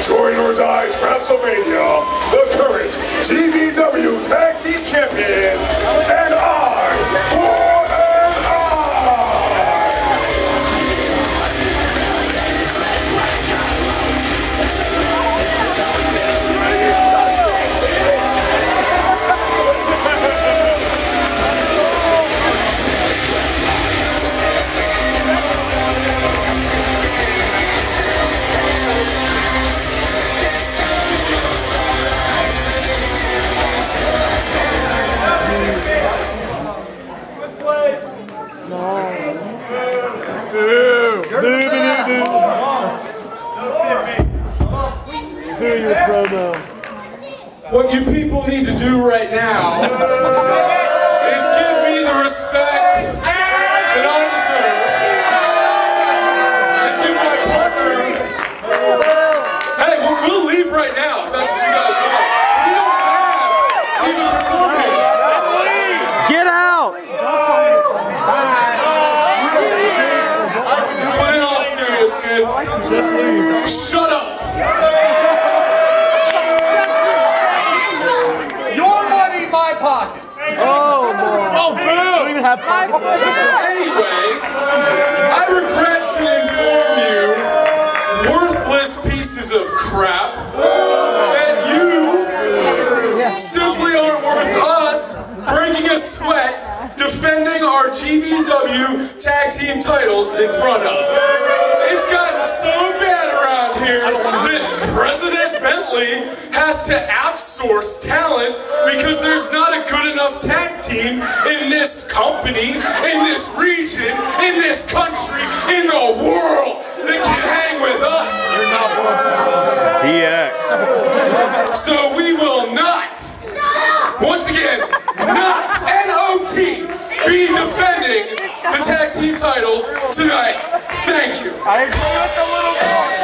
Join or die Transylvania, the current GBW Tag Team Champions, N.I.4.N.I. What you people need to do right now is give me the respect that I deserve, and give my partners. Hey, we'll leave right now if that's what you guys want. We don't have TV performing. Get out! But in all seriousness, shut up. Pocket. Oh, no. Oh, boo! We have Anyway, I regret to inform you, worthless pieces of crap, that you simply aren't worth us breaking a sweat defending our GBW tag team titles in front of. It's gotten so bad around here that President Bentley has to outsource talent because there's not a good enough tag team in this company, in this region, in this country, in the world that can hang with us. DX. So we will not, once again, not N.O.T. be defending the tag team titles tonight. Thank you. I agree with the little boy.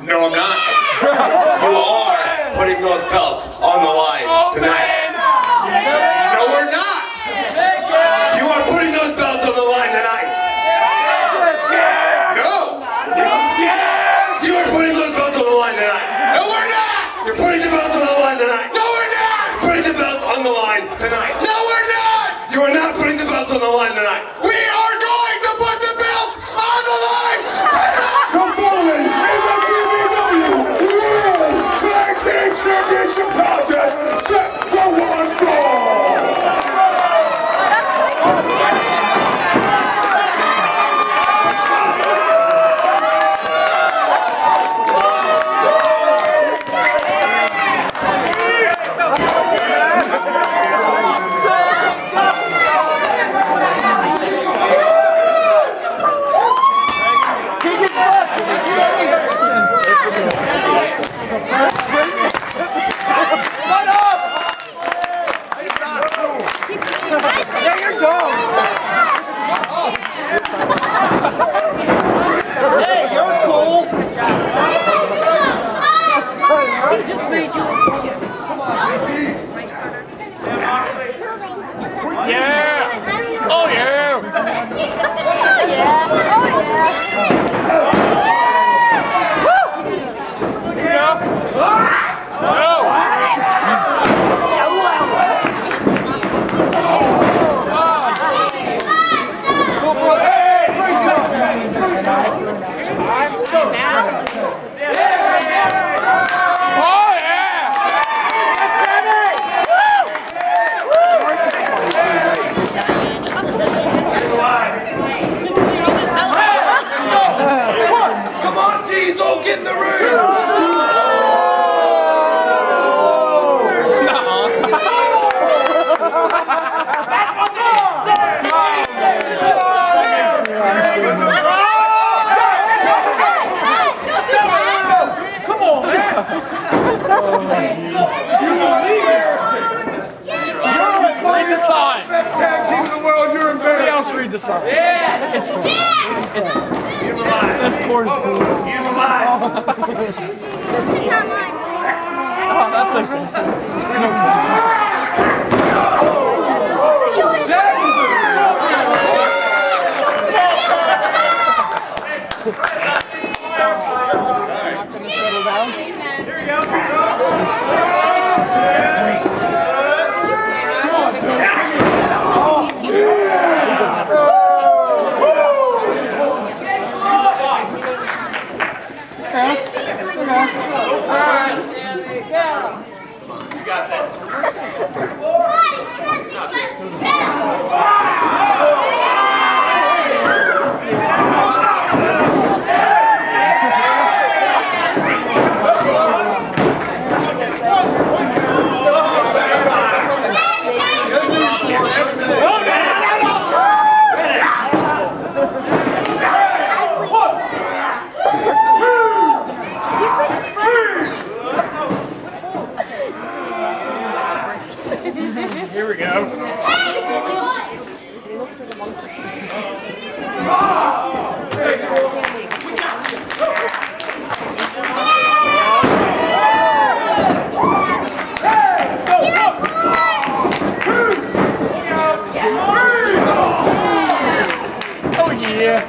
No, I'm not. You are putting those belts on the line tonight. No, we're not. You are putting those belts on the line tonight. No. You are putting those belts on the line tonight. No, we're not. You're putting the belts on the line tonight. No, we're not. You're putting the belts on the line tonight. No, we're not. You are not putting the belts on the line tonight. We are going to put the belts on the line tonight. Come forward. Championship contest set for one fall. read the sign. Yeah! It's cool. This board is cool. This is not mine. Oh, that's Here we go. Oh yeah.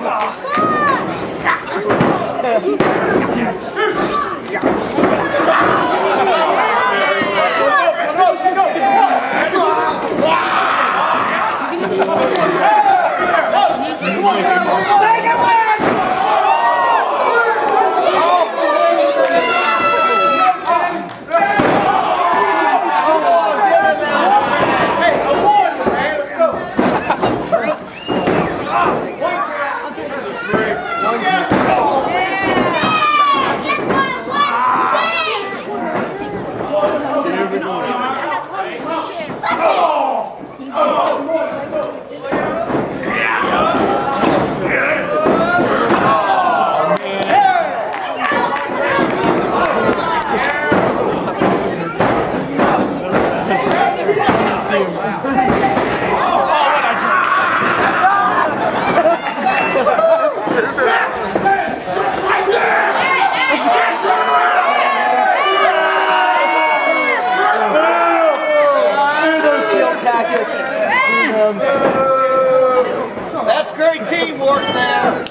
That's great teamwork now.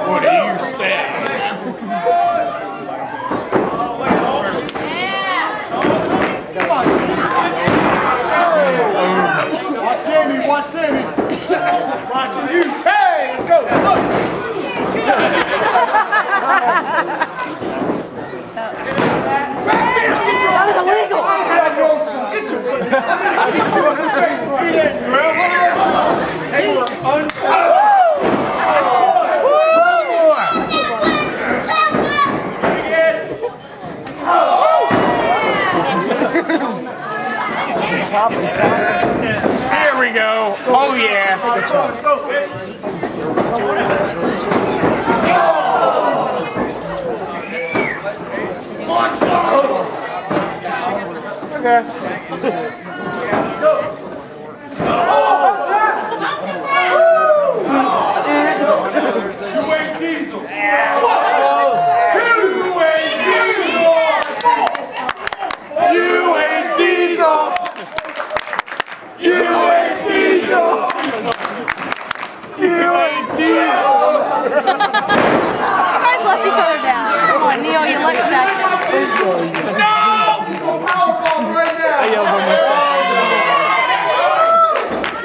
What do you say? Watch Sammy, watch Sammy. Watching you. Hey, let's go. That is illegal. Here we go. Oh yeah.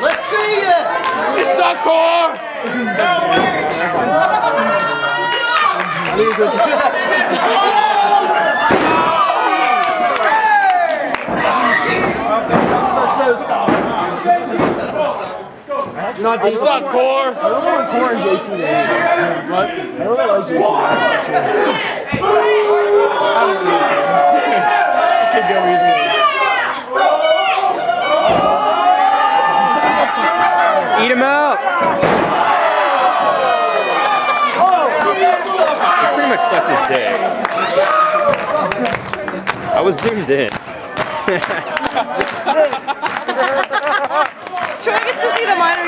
Let's see ya. You suck, Core! You suck, Core! I don't know Core and JT today. What? I don't know JT. Could go either. Eat him out! Pretty much sucked his dick. I was zoomed in. Troy gets to see the minor